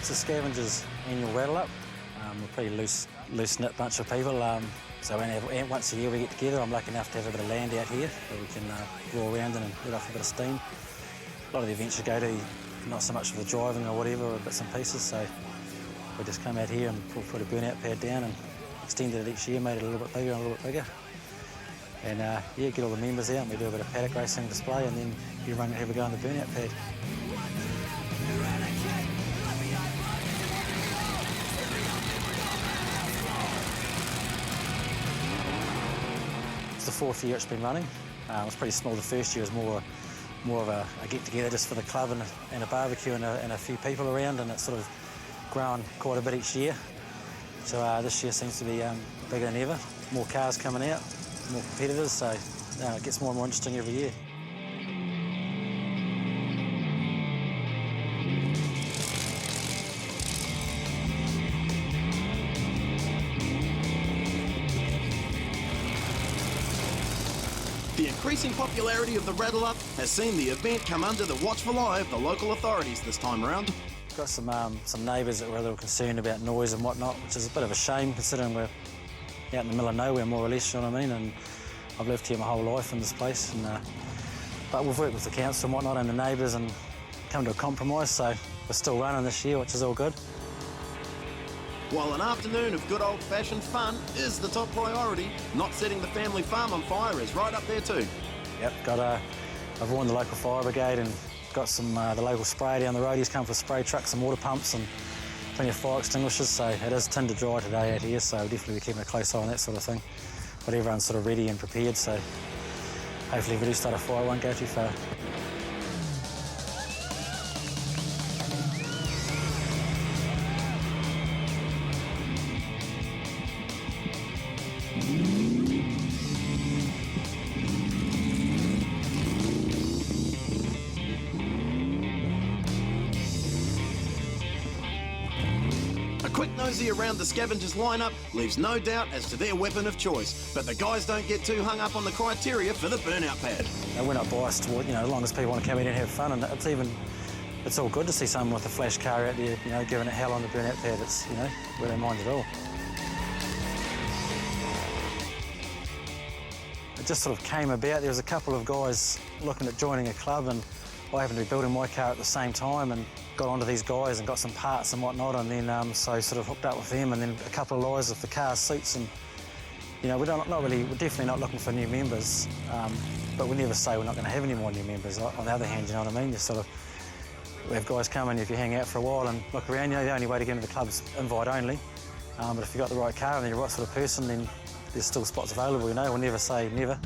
It's a Scavengers annual Rattle Up. We're a pretty loose-knit bunch of people. So once a year we get together. I'm lucky enough to have a bit of land out here that we can draw around in and let off a bit of steam. A lot of the events you go to, not so much for the driving or whatever, or bits and pieces, so we just come out here and put a burnout pad down and extended it each year, made it a little bit bigger and a little bit bigger. And yeah, get all the members out and we do a bit of paddock racing display, and then you run and have a go on the burnout pad. It's the fourth year it's been running. It was pretty small the first year. It was more of a get-together just for the club and a barbecue and a few people around, and it's sort of grown quite a bit each year. So this year seems to be bigger than ever. More cars coming out, more competitors, so it gets more and more interesting every year. The increasing popularity of the Rattle Up has seen the event come under the watchful eye of the local authorities this time around. Got some neighbours that were a little concerned about noise and whatnot, which is a bit of a shame considering we're out in the middle of nowhere, more or less, you know what I mean? And I've lived here my whole life in this place, and but we've worked with the council and whatnot and the neighbours and come to a compromise, so we're still running this year, which is all good. While an afternoon of good old-fashioned fun is the top priority, not setting the family farm on fire is right up there too. Yep, I've warned the local fire brigade and got some the local spray down the road. He's come for spray trucks and water pumps and plenty of fire extinguishers, so it is tinder dry today out here, so we'll definitely be keeping a close eye on that sort of thing. But everyone's sort of ready and prepared, so hopefully if we do start a fire, it won't go too far. A quick nosy around the Scavengers lineup leaves no doubt as to their weapon of choice, but the guys don't get too hung up on the criteria for the burnout pad. We're not biased toward, as long as people want to come in and have fun, and it's all good to see someone with a flash car out there, giving it hell on the burnout pad. It's, we don't mind at all. It just sort of came about. There was a couple of guys looking at joining a club, and I happened to be building my car at the same time and got onto these guys and got some parts and whatnot, and then so sort of hooked up with them, and then a couple of guys with the car seats, and we're definitely not looking for new members, but we never say we're not going to have any more new members. On the other hand, you know what I mean? We have guys come in, if you hang out for a while and look around, the only way to get into the club's invite only. But if you've got the right car and you're the right sort of person, then there's still spots available, we'll never say never.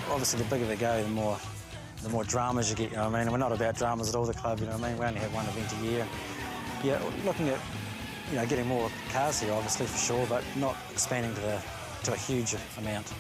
Obviously, the bigger they go, the more dramas you get, you know what I mean? And we're not about dramas at all, the club, you know what I mean? We only have one event a year. And, yeah, looking at, getting more cars here, obviously, for sure, but not expanding to a huge amount.